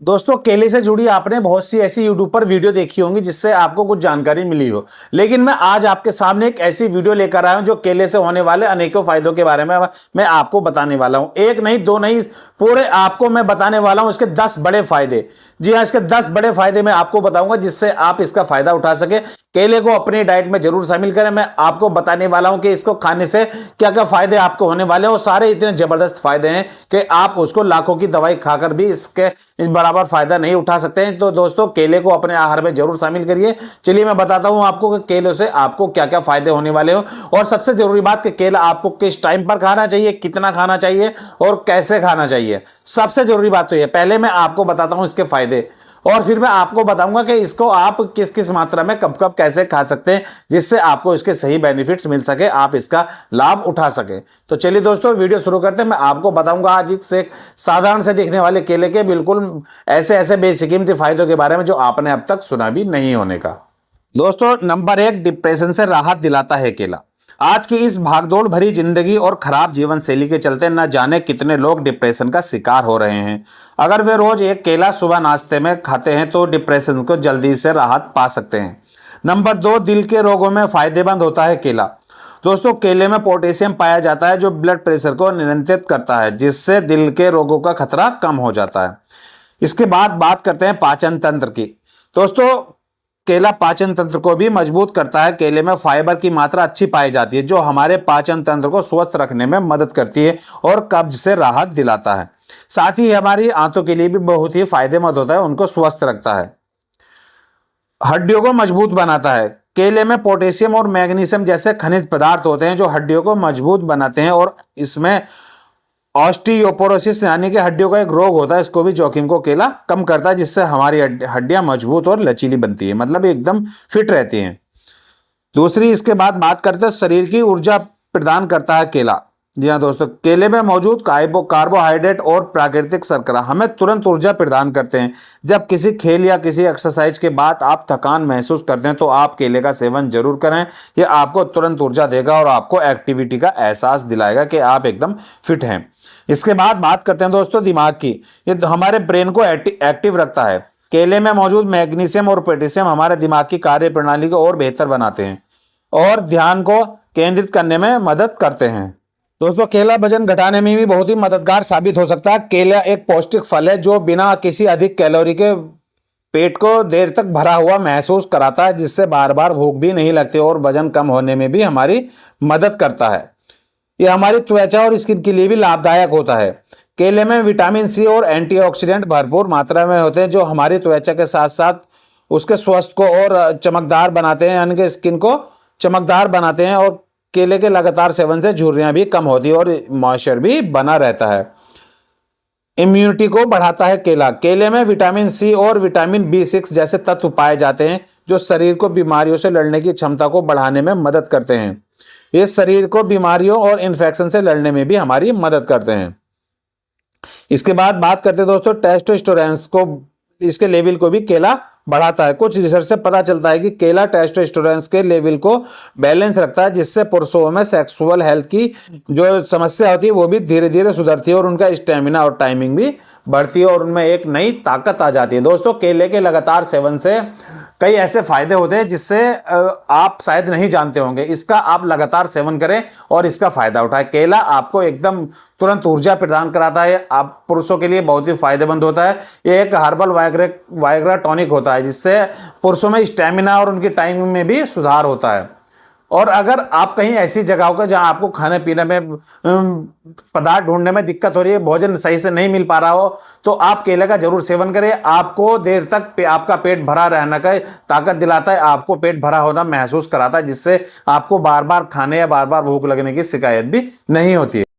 दोस्तों, केले से जुड़ी आपने बहुत सी ऐसी यूट्यूब पर वीडियो देखी होंगी जिससे आपको कुछ जानकारी मिली हो। लेकिन मैं आज आपके सामने एक ऐसी वीडियो लेकर आया हूं जो केले से होने वाले अनेकों फायदों के बारे में मैं आपको बताने वाला हूं। एक नहीं, दो नहीं, पूरे आपको मैं बताने वाला हूं इसके 10 बड़े फायदे। जी हाँ, इसके 10 बड़े फायदे मैं आपको बताऊंगा जिससे आप इसका फायदा उठा सके। केले को अपनी डाइट में जरूर शामिल करें। मैं आपको बताने वाला हूं कि इसको खाने से क्या क्या फायदे आपको होने वाले हैं, और सारे इतने जबरदस्त फायदे हैं कि आप उसको लाखों की दवाई खाकर भी इस बराबर फायदा नहीं उठा सकते हैं। तो दोस्तों, केले को अपने आहार में जरूर शामिल करिए। चलिए मैं बताता हूं आपको कि केले से आपको क्या क्या फायदे होने वाले हो, और सबसे जरूरी बात कि केला आपको किस टाइम पर खाना चाहिए, कितना खाना चाहिए और कैसे खाना चाहिए। सबसे जरूरी बात तो यह, पहले मैं आपको बताता हूं इसके फायदे, और फिर मैं आपको बताऊंगा कि इसको आप किस किस मात्रा में कब कब कैसे खा सकते हैं जिससे आपको इसके सही बेनिफिट्स मिल सके, आप इसका लाभ उठा सके। तो चलिए दोस्तों, वीडियो शुरू करते हैं। मैं आपको बताऊंगा आज एक साधारण से दिखने वाले केले के बिल्कुल ऐसे ऐसे बेशकीमती फायदों के बारे में जो आपने अब तक सुना भी नहीं होने का। दोस्तों, नंबर 1, डिप्रेशन से राहत दिलाता है केला। आज की इस भागदौड़ भरी जिंदगी और खराब जीवन शैली के चलते न जाने कितने लोग डिप्रेशन का शिकार हो रहे हैं। अगर वे रोज एक केला सुबह नाश्ते में खाते हैं तो डिप्रेशन को जल्दी से राहत पा सकते हैं। नंबर 2, दिल के रोगों में फायदेमंद होता है केला। दोस्तों, केले में पोटेशियम पाया जाता है जो ब्लड प्रेशर को नियंत्रित करता है, जिससे दिल के रोगों का खतरा कम हो जाता है। इसके बाद बात करते हैं पाचन तंत्र की। दोस्तों, केला पाचन तंत्र को भी मजबूत करता है। केले में फाइबर की मात्रा अच्छी पाई जाती है जो हमारे पाचन तंत्र को स्वस्थ रखने में मदद करती है और कब्ज से राहत दिलाता है। साथ ही हमारी आंतों के लिए भी बहुत ही फायदेमंद होता है, उनको स्वस्थ रखता है। हड्डियों को मजबूत बनाता है। केले में पोटेशियम और मैग्नीशियम जैसे खनिज पदार्थ होते हैं जो हड्डियों को मजबूत बनाते हैं, और इसमें ऑस्टियोपोरोसिस यानी कि हड्डियों का एक रोग होता है, इसको भी जोखिम को केला कम करता है, जिससे हमारी हड्डियां मजबूत और लचीली बनती है, मतलब एकदम फिट रहती हैं। दूसरी, इसके बाद बात करते हैं शरीर की ऊर्जा प्रदान करता है केला। जी हाँ दोस्तों, केले में मौजूद कार्बोहाइड्रेट और प्राकृतिक शर्करा हमें तुरंत ऊर्जा प्रदान करते हैं। जब किसी खेल या किसी एक्सरसाइज के बाद आप थकान महसूस करते हैं तो आप केले का सेवन जरूर करें। यह आपको तुरंत ऊर्जा देगा और आपको एक्टिविटी का एहसास दिलाएगा कि आप एकदम फिट हैं। इसके बाद बात करते हैं दोस्तों दिमाग की। ये हमारे ब्रेन को एक्टिव रखता है। केले में मौजूद मैग्नीशियम और पोटेशियम हमारे दिमाग की कार्य प्रणाली को और बेहतर बनाते हैं और ध्यान को केंद्रित करने में मदद करते हैं। दोस्तों, केला वजन घटाने में भी बहुत ही मददगार साबित हो सकता है। केला एक पौष्टिक फल है जो बिना किसी अधिक कैलोरी के पेट को देर तक भरा हुआ महसूस कराता है, जिससे बार बार भूख भी नहीं लगती और वजन कम होने में भी हमारी मदद करता है। यह हमारी त्वचा और स्किन के लिए भी लाभदायक होता है। केले में विटामिन सी और एंटीऑक्सीडेंट भरपूर मात्रा में होते हैं जो हमारी त्वचा के साथ साथ उसके स्वास्थ्य को और चमकदार बनाते हैं, यानी कि स्किन को चमकदार बनाते हैं। और केले के लगातार सेवन से झुर्रियां भी कम होती है और मॉइस्चर भी बना रहता है। इम्यूनिटी को बढ़ाता है केला। केले में विटामिन सी और विटामिन B6 जैसे तत्व पाए जाते हैं जो शरीर को बीमारियों से लड़ने की क्षमता को बढ़ाने में मदद करते हैं। ये शरीर को बीमारियों और इन्फेक्शन से लड़ने में भी हमारी मदद करते हैं। इसके बाद बात करते हैं दोस्तों टेस्टोस्टेरोन को, इसके लेवल को भी केला बढ़ाता है। कुछ रिसर्च से पता चलता है कि केला टेस्टोस्टेरोन के लेवल को बैलेंस रखता है, जिससे पुरुषों में सेक्सुअल हेल्थ की जो समस्या होती है वो भी धीरे धीरे सुधरती है और उनका स्टेमिना और टाइमिंग भी बढ़ती है और उनमें एक नई ताकत आ जाती है। दोस्तों, केले के लगातार सेवन से कई ऐसे फायदे होते हैं जिससे आप शायद नहीं जानते होंगे। इसका आप लगातार सेवन करें और इसका फायदा उठाएं। केला आपको एकदम तुरंत ऊर्जा प्रदान कराता है। आप पुरुषों के लिए बहुत ही फायदेमंद होता है। ये एक हर्बल वायग्रा टॉनिक होता है जिससे पुरुषों में स्टेमिना और उनकी टाइमिंग में भी सुधार होता है। और अगर आप कहीं ऐसी जगह हो जहां आपको खाने पीने में पदार्थ ढूंढने में दिक्कत हो रही है, भोजन सही से नहीं मिल पा रहा हो, तो आप केले का जरूर सेवन करें। आपको देर तक आपका पेट भरा रहने का ताकत दिलाता है, आपको पेट भरा होना महसूस कराता है, जिससे आपको बार बार खाने या बार बार भूख लगने की शिकायत भी नहीं होती है।